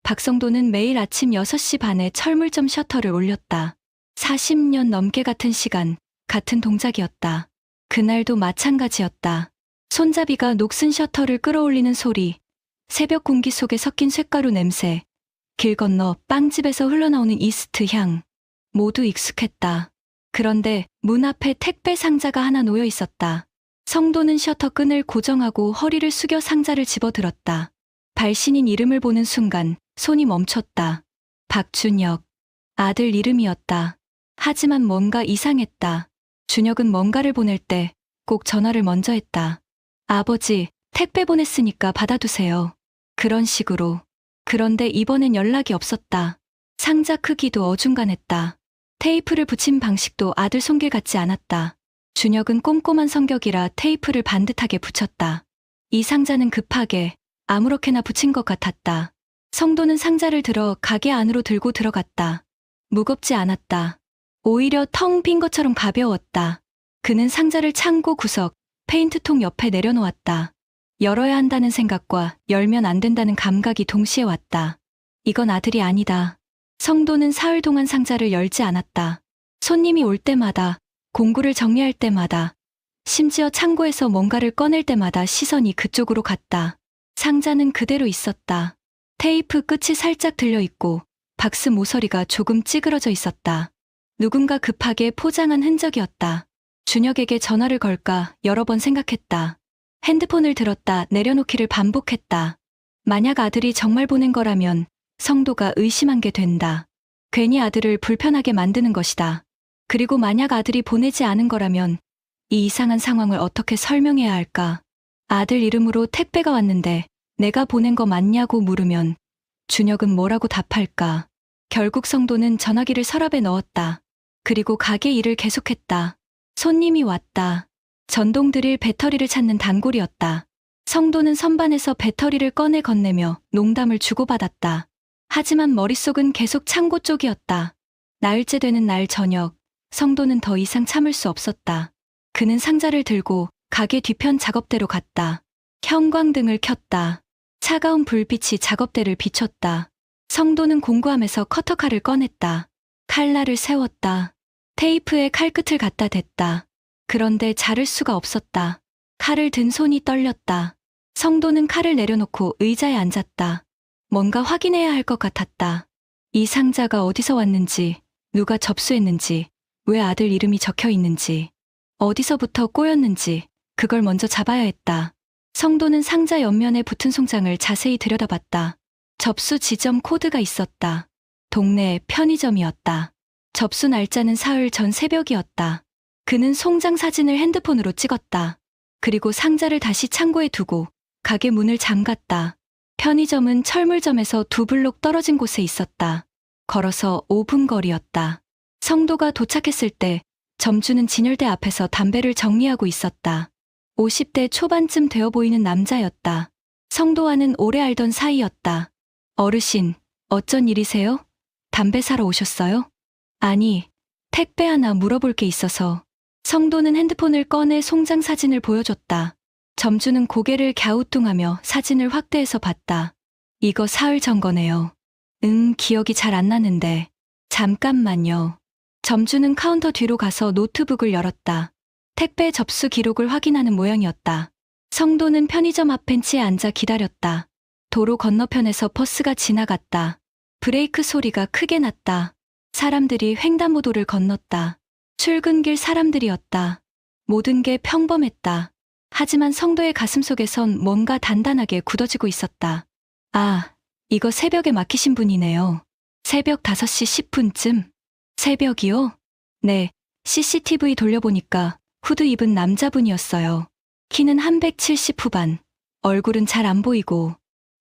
박성도는 매일 아침 6시 반에 철물점 셔터를 올렸다. 40년 넘게 같은 시간, 같은 동작이었다. 그날도 마찬가지였다. 손잡이가 녹슨 셔터를 끌어올리는 소리, 새벽 공기 속에 섞인 쇳가루 냄새, 길 건너 빵집에서 흘러나오는 이스트 향, 모두 익숙했다. 그런데 문 앞에 택배 상자가 하나 놓여 있었다. 성도는 셔터 끈을 고정하고 허리를 숙여 상자를 집어들었다. 발신인 이름을 보는 순간 손이 멈췄다. 박준혁. 아들 이름이었다. 하지만 뭔가 이상했다. 준혁은 뭔가를 보낼 때 꼭 전화를 먼저 했다. 아버지, 택배 보냈으니까 받아두세요. 그런 식으로. 그런데 이번엔 연락이 없었다. 상자 크기도 어중간했다. 테이프를 붙인 방식도 아들 손길 같지 않았다. 준혁은 꼼꼼한 성격이라 테이프를 반듯하게 붙였다. 이 상자는 급하게 아무렇게나 붙인 것 같았다. 성도는 상자를 들어 가게 안으로 들고 들어갔다. 무겁지 않았다. 오히려 텅 빈 것처럼 가벼웠다. 그는 상자를 창고 구석, 페인트통 옆에 내려놓았다. 열어야 한다는 생각과 열면 안 된다는 감각이 동시에 왔다. 이건 아들이 아니다. 성도는 사흘 동안 상자를 열지 않았다. 손님이 올 때마다, 공구를 정리할 때마다, 심지어 창고에서 뭔가를 꺼낼 때마다 시선이 그쪽으로 갔다. 상자는 그대로 있었다. 테이프 끝이 살짝 들려있고 박스 모서리가 조금 찌그러져 있었다. 누군가 급하게 포장한 흔적이었다. 준혁에게 전화를 걸까 여러 번 생각했다. 핸드폰을 들었다 내려놓기를 반복했다. 만약 아들이 정말 보낸 거라면 성도가 의심한 게 된다. 괜히 아들을 불편하게 만드는 것이다. 그리고 만약 아들이 보내지 않은 거라면 이 이상한 상황을 어떻게 설명해야 할까? 아들 이름으로 택배가 왔는데 내가 보낸 거 맞냐고 물으면 준혁은 뭐라고 답할까? 결국 성도는 전화기를 서랍에 넣었다. 그리고 가게 일을 계속했다. 손님이 왔다. 전동 드릴 배터리를 찾는 단골이었다. 성도는 선반에서 배터리를 꺼내 건네며 농담을 주고받았다. 하지만 머릿속은 계속 창고 쪽이었다. 나흘째 되는 날 저녁, 성도는 더 이상 참을 수 없었다. 그는 상자를 들고 가게 뒤편 작업대로 갔다. 형광등을 켰다. 차가운 불빛이 작업대를 비췄다. 성도는 공구함에서 커터칼을 꺼냈다. 칼날을 세웠다. 테이프에 칼끝을 갖다 댔다. 그런데 자를 수가 없었다. 칼을 든 손이 떨렸다. 성도는 칼을 내려놓고 의자에 앉았다. 뭔가 확인해야 할 것 같았다. 이 상자가 어디서 왔는지, 누가 접수했는지, 왜 아들 이름이 적혀 있는지, 어디서부터 꼬였는지, 그걸 먼저 잡아야 했다. 성도는 상자 옆면에 붙은 송장을 자세히 들여다봤다. 접수 지점 코드가 있었다. 동네 편의점이었다. 접수 날짜는 사흘 전 새벽이었다. 그는 송장 사진을 핸드폰으로 찍었다. 그리고 상자를 다시 창고에 두고 가게 문을 잠갔다. 편의점은 철물점에서 2블록 떨어진 곳에 있었다. 걸어서 5분 거리였다. 성도가 도착했을 때 점주는 진열대 앞에서 담배를 정리하고 있었다. 50대 초반쯤 되어 보이는 남자였다. 성도와는 오래 알던 사이였다. 어르신, 어쩐 일이세요? 담배 사러 오셨어요? 아니, 택배 하나 물어볼 게 있어서. 성도는 핸드폰을 꺼내 송장 사진을 보여줬다. 점주는 고개를 갸우뚱하며 사진을 확대해서 봤다. 이거 사흘 전 거네요. 기억이 잘 안 나는데. 잠깐만요. 점주는 카운터 뒤로 가서 노트북을 열었다. 택배 접수 기록을 확인하는 모양이었다. 성도는 편의점 앞 벤치에 앉아 기다렸다. 도로 건너편에서 버스가 지나갔다. 브레이크 소리가 크게 났다. 사람들이 횡단보도를 건넜다. 출근길 사람들이었다. 모든 게 평범했다. 하지만 성도의 가슴속에선 뭔가 단단하게 굳어지고 있었다. 아, 이거 새벽에 맡기신 분이네요. 새벽 5시 10분쯤? 새벽이요? 네, CCTV 돌려보니까 후드 입은 남자분이었어요. 키는 170 후반, 얼굴은 잘 안 보이고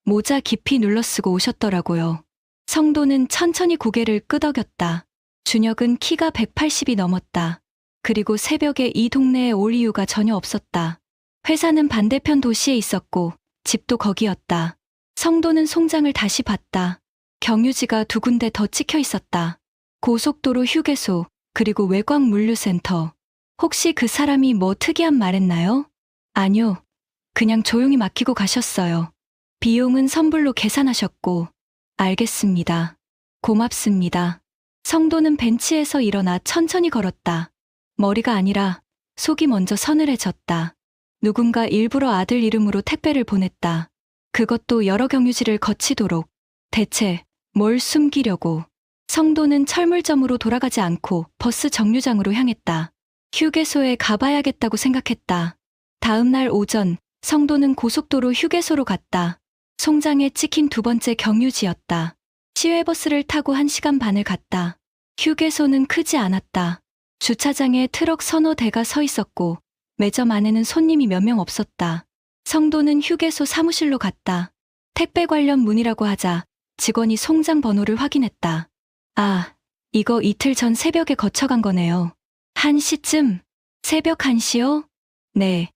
모자 깊이 눌러쓰고 오셨더라고요. 성도는 천천히 고개를 끄덕였다. 준혁은 키가 180이 넘었다. 그리고 새벽에 이 동네에 올 이유가 전혀 없었다. 회사는 반대편 도시에 있었고 집도 거기였다. 성도는 송장을 다시 봤다. 경유지가 2군데 더 찍혀 있었다. 고속도로 휴게소, 그리고 외곽 물류센터. 혹시 그 사람이 뭐 특이한 말 했나요? 아니요. 그냥 조용히 맡기고 가셨어요. 비용은 선불로 계산하셨고 알겠습니다. 고맙습니다. 성도는 벤치에서 일어나 천천히 걸었다. 머리가 아니라 속이 먼저 서늘해졌다. 누군가 일부러 아들 이름으로 택배를 보냈다. 그것도 여러 경유지를 거치도록. 대체 뭘 숨기려고. 성도는 철물점으로 돌아가지 않고 버스 정류장으로 향했다. 휴게소에 가봐야겠다고 생각했다. 다음 날 오전, 성도는 고속도로 휴게소로 갔다. 송장에 찍힌 두 번째 경유지였다. 시외버스를 타고 1시간 반을 갔다. 휴게소는 크지 않았다. 주차장에 트럭 서너 대가 서 있었고 매점 안에는 손님이 몇 명 없었다. 성도는 휴게소 사무실로 갔다. 택배 관련 문의라고 하자 직원이 송장 번호를 확인했다. 아, 이거 이틀 전 새벽에 거쳐간 거네요. 1시쯤? 새벽 1시요? 네.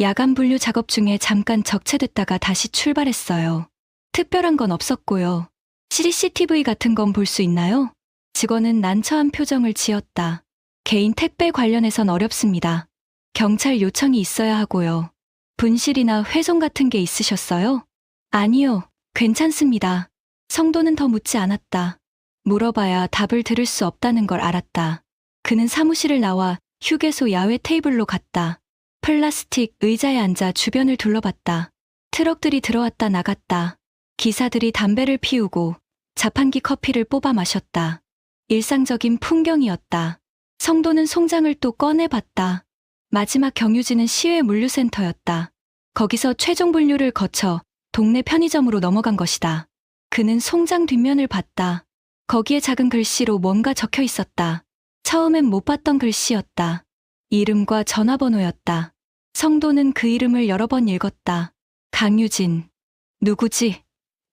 야간 분류 작업 중에 잠깐 적체됐다가 다시 출발했어요. 특별한 건 없었고요. CCTV 같은 건 볼 수 있나요? 직원은 난처한 표정을 지었다. 개인 택배 관련해선 어렵습니다. 경찰 요청이 있어야 하고요. 분실이나 훼손 같은 게 있으셨어요? 아니요, 괜찮습니다. 성도는 더 묻지 않았다. 물어봐야 답을 들을 수 없다는 걸 알았다. 그는 사무실을 나와 휴게소 야외 테이블로 갔다. 플라스틱 의자에 앉아 주변을 둘러봤다. 트럭들이 들어왔다 나갔다. 기사들이 담배를 피우고 자판기 커피를 뽑아 마셨다. 일상적인 풍경이었다. 성도는 송장을 또 꺼내봤다. 마지막 경유지는 시외 물류센터였다. 거기서 최종 분류를 거쳐 동네 편의점으로 넘어간 것이다. 그는 송장 뒷면을 봤다. 거기에 작은 글씨로 뭔가 적혀 있었다. 처음엔 못 봤던 글씨였다. 이름과 전화번호였다. 성도는 그 이름을 여러 번 읽었다. 강유진. 누구지?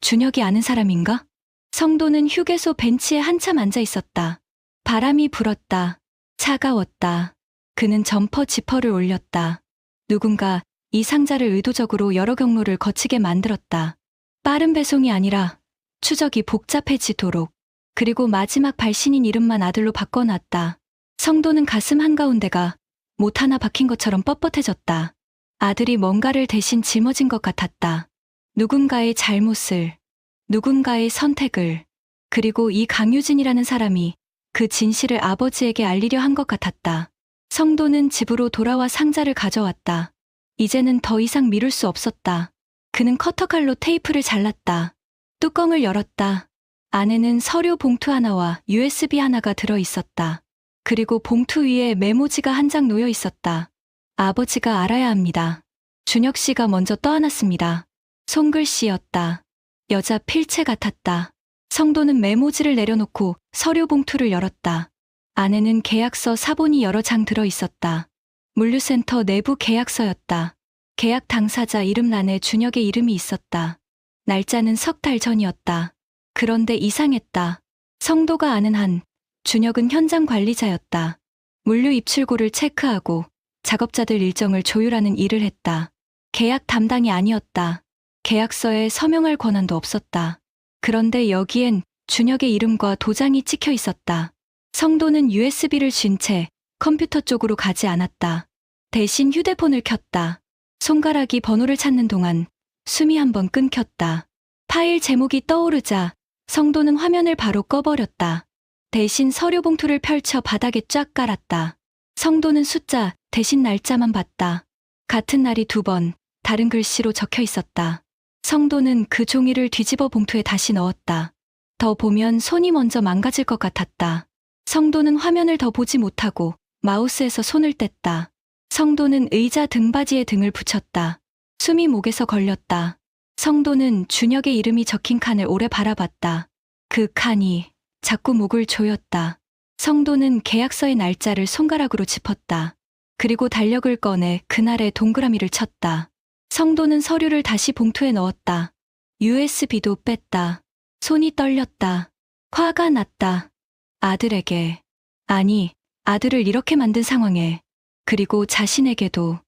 준혁이 아는 사람인가? 성도는 휴게소 벤치에 한참 앉아 있었다. 바람이 불었다. 차가웠다. 그는 점퍼 지퍼를 올렸다. 누군가 이 상자를 의도적으로 여러 경로를 거치게 만들었다. 빠른 배송이 아니라 추적이 복잡해지도록. 그리고 마지막 발신인 이름만 아들로 바꿔놨다. 성도는 가슴 한가운데가 못 하나 박힌 것처럼 뻣뻣해졌다. 아들이 뭔가를 대신 짊어진 것 같았다. 누군가의 잘못을, 누군가의 선택을, 그리고 이 강유진이라는 사람이 그 진실을 아버지에게 알리려 한 것 같았다. 성도는 집으로 돌아와 상자를 가져왔다. 이제는 더 이상 미룰 수 없었다. 그는 커터칼로 테이프를 잘랐다. 뚜껑을 열었다. 안에는 서류 봉투 하나와 USB 하나가 들어 있었다. 그리고 봉투 위에 메모지가 한 장 놓여 있었다. 아버지가 알아야 합니다. 준혁 씨가 먼저 떠안았습니다. 손글씨였다. 여자 필체 같았다. 성도는 메모지를 내려놓고 서류 봉투를 열었다. 안에는 계약서 사본이 여러 장 들어 있었다. 물류센터 내부 계약서였다. 계약 당사자 이름란에 준혁의 이름이 있었다. 날짜는 3달 전이었다. 그런데 이상했다. 성도가 아는 한 준혁은 현장 관리자였다. 물류 입출고를 체크하고 작업자들 일정을 조율하는 일을 했다. 계약 담당이 아니었다. 계약서에 서명할 권한도 없었다. 그런데 여기엔 준혁의 이름과 도장이 찍혀 있었다. 성도는 USB를 쥔 채 컴퓨터 쪽으로 가지 않았다. 대신 휴대폰을 켰다. 손가락이 번호를 찾는 동안 숨이 한번 끊겼다. 파일 제목이 떠오르자 성도는 화면을 바로 꺼버렸다. 대신 서류 봉투를 펼쳐 바닥에 쫙 깔았다. 성도는 숫자 대신 날짜만 봤다. 같은 날이 2번 다른 글씨로 적혀 있었다. 성도는 그 종이를 뒤집어 봉투에 다시 넣었다. 더 보면 손이 먼저 망가질 것 같았다. 성도는 화면을 더 보지 못하고 마우스에서 손을 뗐다. 성도는 의자 등받이에 등을 붙였다. 숨이 목에서 걸렸다. 성도는 준혁의 이름이 적힌 칸을 오래 바라봤다. 그 칸이 자꾸 목을 조였다. 성도는 계약서의 날짜를 손가락으로 짚었다. 그리고 달력을 꺼내 그날의 동그라미를 쳤다. 성도는 서류를 다시 봉투에 넣었다. USB도 뺐다. 손이 떨렸다. 화가 났다. 아들에게. 아니, 아들을 이렇게 만든 상황에. 그리고 자신에게도.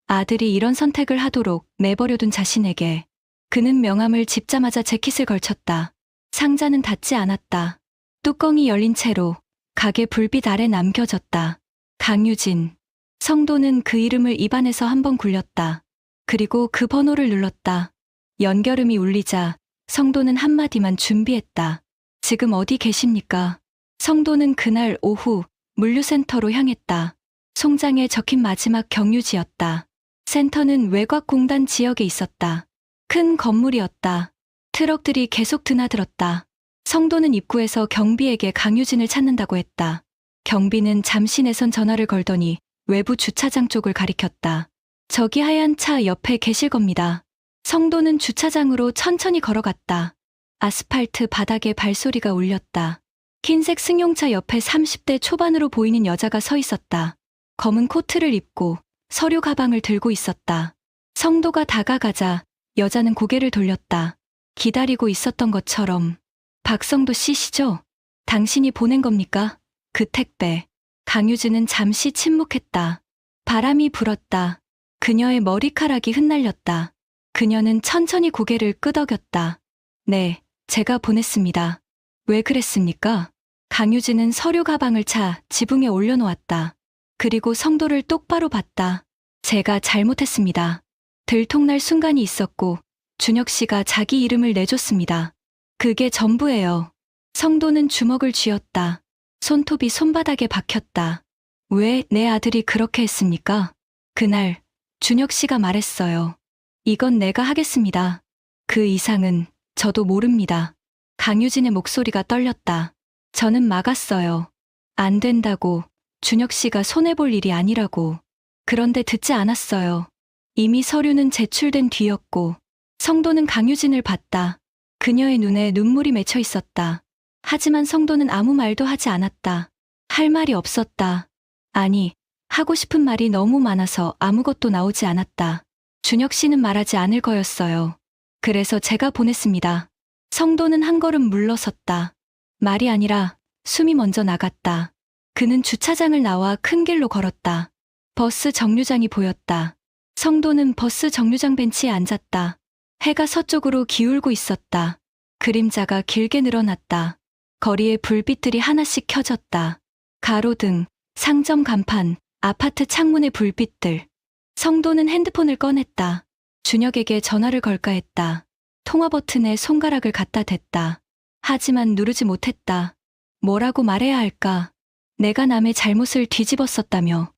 아들이 이런 선택을 하도록 내버려둔 자신에게. 그는 명함을 집자마자 재킷을 걸쳤다. 상자는 닫지 않았다. 뚜껑이 열린 채로 가게 불빛 아래 남겨졌다. 강유진. 성도는 그 이름을 입안에서 한번 굴렸다. 그리고 그 번호를 눌렀다. 연결음이 울리자 성도는 한마디만 준비했다. 지금 어디 계십니까? 성도는 그날 오후 물류센터로 향했다. 송장에 적힌 마지막 경유지였다. 센터는 외곽공단 지역에 있었다. 큰 건물이었다. 트럭들이 계속 드나들었다. 성도는 입구에서 경비에게 강유진을 찾는다고 했다. 경비는 잠시 내선 전화를 걸더니 외부 주차장 쪽을 가리켰다. 저기 하얀 차 옆에 계실 겁니다. 성도는 주차장으로 천천히 걸어갔다. 아스팔트 바닥에 발소리가 울렸다. 흰색 승용차 옆에 30대 초반으로 보이는 여자가 서 있었다. 검은 코트를 입고 서류 가방을 들고 있었다. 성도가 다가가자 여자는 고개를 돌렸다. 기다리고 있었던 것처럼. 박성도 씨시죠? 당신이 보낸 겁니까? 그 택배. 강유진은 잠시 침묵했다. 바람이 불었다. 그녀의 머리카락이 흩날렸다. 그녀는 천천히 고개를 끄덕였다. 네, 제가 보냈습니다. 왜 그랬습니까? 강유진은 서류 가방을 차 지붕에 올려놓았다. 그리고 성도를 똑바로 봤다. 제가 잘못했습니다. 들통날 순간이 있었고 준혁 씨가 자기 이름을 내줬습니다. 그게 전부예요. 성도는 주먹을 쥐었다. 손톱이 손바닥에 박혔다. 왜 내 아들이 그렇게 했습니까? 그날 준혁 씨가 말했어요. 이건 내가 하겠습니다. 그 이상은 저도 모릅니다. 강유진의 목소리가 떨렸다. 저는 막았어요. 안 된다고. 준혁 씨가 손해볼 일이 아니라고. 그런데 듣지 않았어요. 이미 서류는 제출된 뒤였고. 성도는 강유진을 봤다. 그녀의 눈에 눈물이 맺혀 있었다. 하지만 성도는 아무 말도 하지 않았다. 할 말이 없었다. 아니, 하고 싶은 말이 너무 많아서 아무것도 나오지 않았다. 준혁 씨는 말하지 않을 거였어요. 그래서 제가 보냈습니다. 성도는 한 걸음 물러섰다. 말이 아니라 숨이 먼저 나갔다. 그는 주차장을 나와 큰 길로 걸었다. 버스 정류장이 보였다. 성도는 버스 정류장 벤치에 앉았다. 해가 서쪽으로 기울고 있었다. 그림자가 길게 늘어났다. 거리에 불빛들이 하나씩 켜졌다. 가로등, 상점 간판, 아파트 창문의 불빛들. 성도는 핸드폰을 꺼냈다. 준혁에게 전화를 걸까 했다. 통화 버튼에 손가락을 갖다 댔다. 하지만 누르지 못했다. 뭐라고 말해야 할까? 내가 남의 잘못을 뒤집었었다며.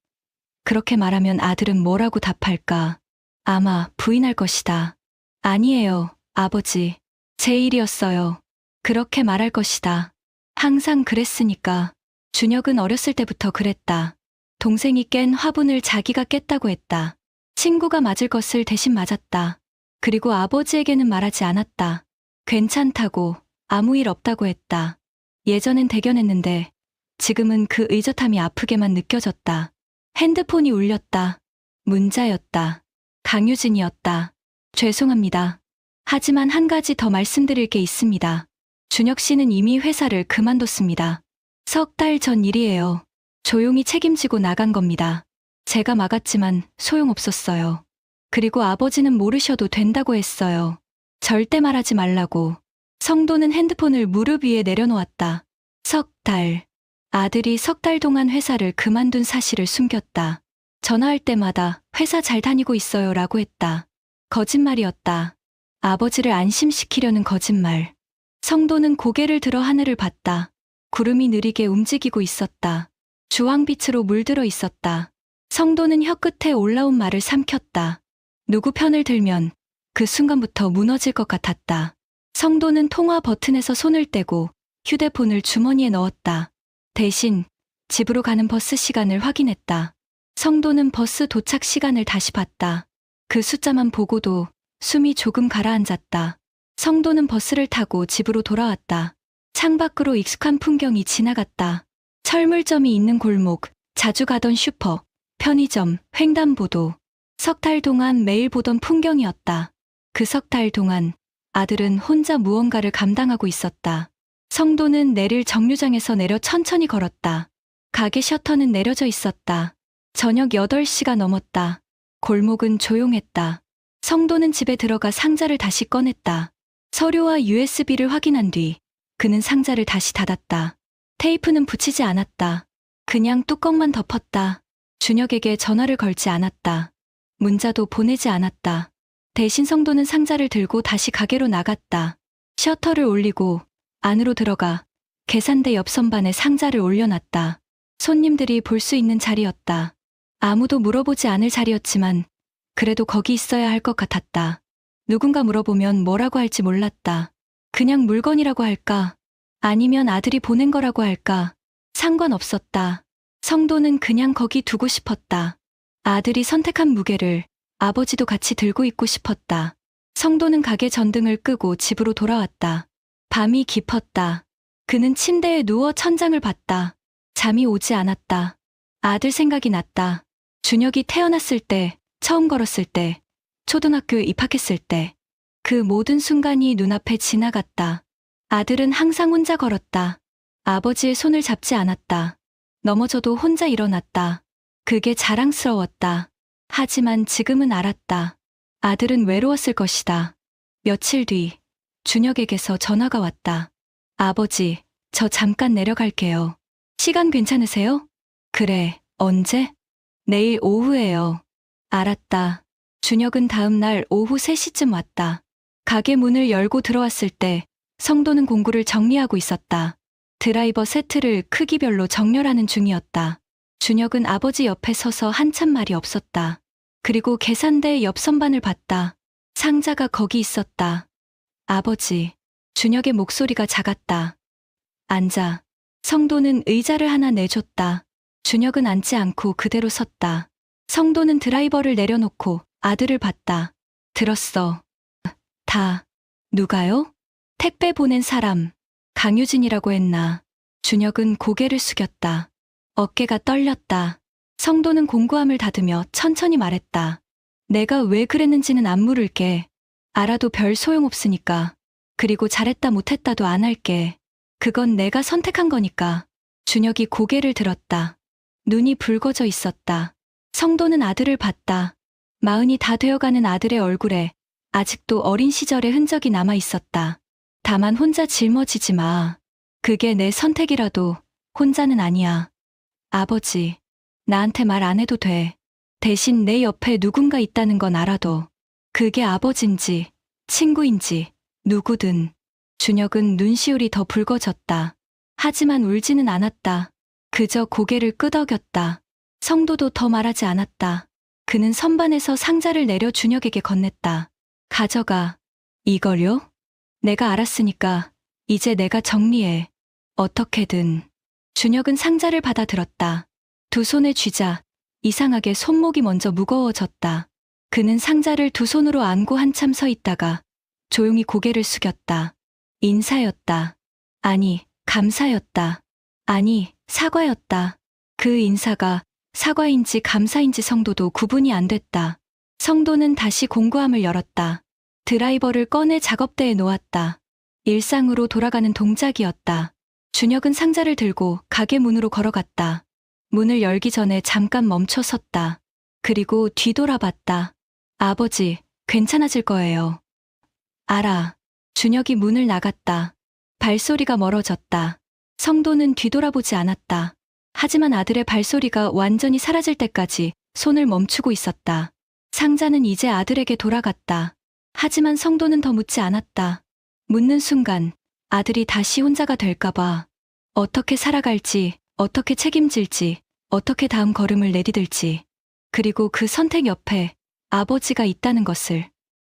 그렇게 말하면 아들은 뭐라고 답할까? 아마 부인할 것이다. 아니에요, 아버지. 제 일이었어요. 그렇게 말할 것이다. 항상 그랬으니까. 준혁은 어렸을 때부터 그랬다. 동생이 깬 화분을 자기가 깼다고 했다. 친구가 맞을 것을 대신 맞았다. 그리고 아버지에게는 말하지 않았다. 괜찮다고, 아무 일 없다고 했다. 예전엔 대견했는데 지금은 그 의젓함이 아프게만 느껴졌다. 핸드폰이 울렸다. 문자였다. 강유진이었다. 죄송합니다. 하지만 한 가지 더 말씀드릴 게 있습니다. 준혁 씨는 이미 회사를 그만뒀습니다. 석 달 전 일이에요. 조용히 책임지고 나간 겁니다. 제가 막았지만 소용없었어요. 그리고 아버지는 모르셔도 된다고 했어요. 절대 말하지 말라고. 성도는 핸드폰을 무릎 위에 내려놓았다. 석 달. 아들이 석 달 동안 회사를 그만둔 사실을 숨겼다. 전화할 때마다 회사 잘 다니고 있어요 라고 했다. 거짓말이었다. 아버지를 안심시키려는 거짓말. 성도는 고개를 들어 하늘을 봤다. 구름이 느리게 움직이고 있었다. 주황빛으로 물들어 있었다. 성도는 혀끝에 올라온 말을 삼켰다. 누구 편을 들면 그 순간부터 무너질 것 같았다. 성도는 통화 버튼에서 손을 떼고 휴대폰을 주머니에 넣었다. 대신 집으로 가는 버스 시간을 확인했다. 성도는 버스 도착 시간을 다시 봤다. 그 숫자만 보고도 숨이 조금 가라앉았다. 성도는 버스를 타고 집으로 돌아왔다. 창밖으로 익숙한 풍경이 지나갔다. 철물점이 있는 골목, 자주 가던 슈퍼, 편의점, 횡단보도. 석 달 동안 매일 보던 풍경이었다. 그 석 달 동안 아들은 혼자 무언가를 감당하고 있었다. 성도는 내릴 정류장에서 내려 천천히 걸었다. 가게 셔터는 내려져 있었다. 저녁 8시가 넘었다. 골목은 조용했다. 성도는 집에 들어가 상자를 다시 꺼냈다. 서류와 USB를 확인한 뒤 그는 상자를 다시 닫았다. 테이프는 붙이지 않았다. 그냥 뚜껑만 덮었다. 준혁에게 전화를 걸지 않았다. 문자도 보내지 않았다. 대신 성도는 상자를 들고 다시 가게로 나갔다. 셔터를 올리고 안으로 들어가 계산대 옆 선반에 상자를 올려놨다. 손님들이 볼 수 있는 자리였다. 아무도 물어보지 않을 자리였지만 그래도 거기 있어야 할 것 같았다. 누군가 물어보면 뭐라고 할지 몰랐다. 그냥 물건이라고 할까? 아니면 아들이 보낸 거라고 할까? 상관없었다. 성도는 그냥 거기 두고 싶었다. 아들이 선택한 무게를 아버지도 같이 들고 있고 싶었다. 성도는 가게 전등을 끄고 집으로 돌아왔다. 밤이 깊었다. 그는 침대에 누워 천장을 봤다. 잠이 오지 않았다. 아들 생각이 났다. 준혁이 태어났을 때, 처음 걸었을 때, 초등학교에 입학했을 때, 그 모든 순간이 눈앞에 지나갔다. 아들은 항상 혼자 걸었다. 아버지의 손을 잡지 않았다. 넘어져도 혼자 일어났다. 그게 자랑스러웠다. 하지만 지금은 알았다. 아들은 외로웠을 것이다. 며칠 뒤, 준혁에게서 전화가 왔다. 아버지, 저 잠깐 내려갈게요. 시간 괜찮으세요? 그래, 언제? 내일 오후에요. 알았다. 준혁은 다음 날 오후 3시쯤 왔다. 가게 문을 열고 들어왔을 때 성도는 공구를 정리하고 있었다. 드라이버 세트를 크기별로 정렬하는 중이었다. 준혁은 아버지 옆에 서서 한참 말이 없었다. 그리고 계산대 옆 선반을 봤다. 상자가 거기 있었다. 아버지, 준혁의 목소리가 작았다. 앉아. 성도는 의자를 하나 내줬다. 준혁은 앉지 않고 그대로 섰다. 성도는 드라이버를 내려놓고 아들을 봤다. 들었어. 다. 누가요? 택배 보낸 사람. 강유진이라고 했나. 준혁은 고개를 숙였다. 어깨가 떨렸다. 성도는 공구함을 닫으며 천천히 말했다. 내가 왜 그랬는지는 안 물을게. 알아도 별 소용없으니까. 그리고 잘했다 못했다도 안 할게. 그건 내가 선택한 거니까. 준혁이 고개를 들었다. 눈이 붉어져 있었다. 성도는 아들을 봤다. 40이 다 되어가는 아들의 얼굴에 아직도 어린 시절의 흔적이 남아 있었다. 다만 혼자 짊어지지 마. 그게 내 선택이라도 혼자는 아니야. 아버지, 나한테 말 안 해도 돼. 대신 내 옆에 누군가 있다는 건 알아도. 그게 아버지인지 친구인지 누구든. 준혁은 눈시울이 더 붉어졌다. 하지만 울지는 않았다. 그저 고개를 끄덕였다. 성도도 더 말하지 않았다. 그는 선반에서 상자를 내려 준혁에게 건넸다. 가져가. 이걸요? 내가 알았으니까 이제 내가 정리해. 어떻게든. 준혁은 상자를 받아들었다. 두 손에 쥐자 이상하게 손목이 먼저 무거워졌다. 그는 상자를 두 손으로 안고 한참 서 있다가 조용히 고개를 숙였다. 인사였다. 아니, 감사였다. 아니, 사과였다. 그 인사가 사과인지 감사인지 성도도 구분이 안 됐다. 성도는 다시 공구함을 열었다. 드라이버를 꺼내 작업대에 놓았다. 일상으로 돌아가는 동작이었다. 준혁은 상자를 들고 가게 문으로 걸어갔다. 문을 열기 전에 잠깐 멈춰 섰다. 그리고 뒤돌아봤다. 아버지, 괜찮아질 거예요. 알아. 준혁이 문을 나갔다. 발소리가 멀어졌다. 성도는 뒤돌아보지 않았다. 하지만 아들의 발소리가 완전히 사라질 때까지 손을 멈추고 있었다. 상자는 이제 아들에게 돌아갔다. 하지만 성도는 더 묻지 않았다. 묻는 순간 아들이 다시 혼자가 될까봐. 어떻게 살아갈지, 어떻게 책임질지, 어떻게 다음 걸음을 내디딜지. 그리고 그 선택 옆에 아버지가 있다는 것을.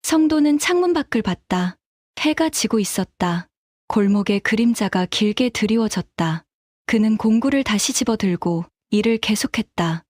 성도는 창문 밖을 봤다. 해가 지고 있었다. 골목에 그림자가 길게 드리워졌다. 그는 공구를 다시 집어들고 일을 계속했다.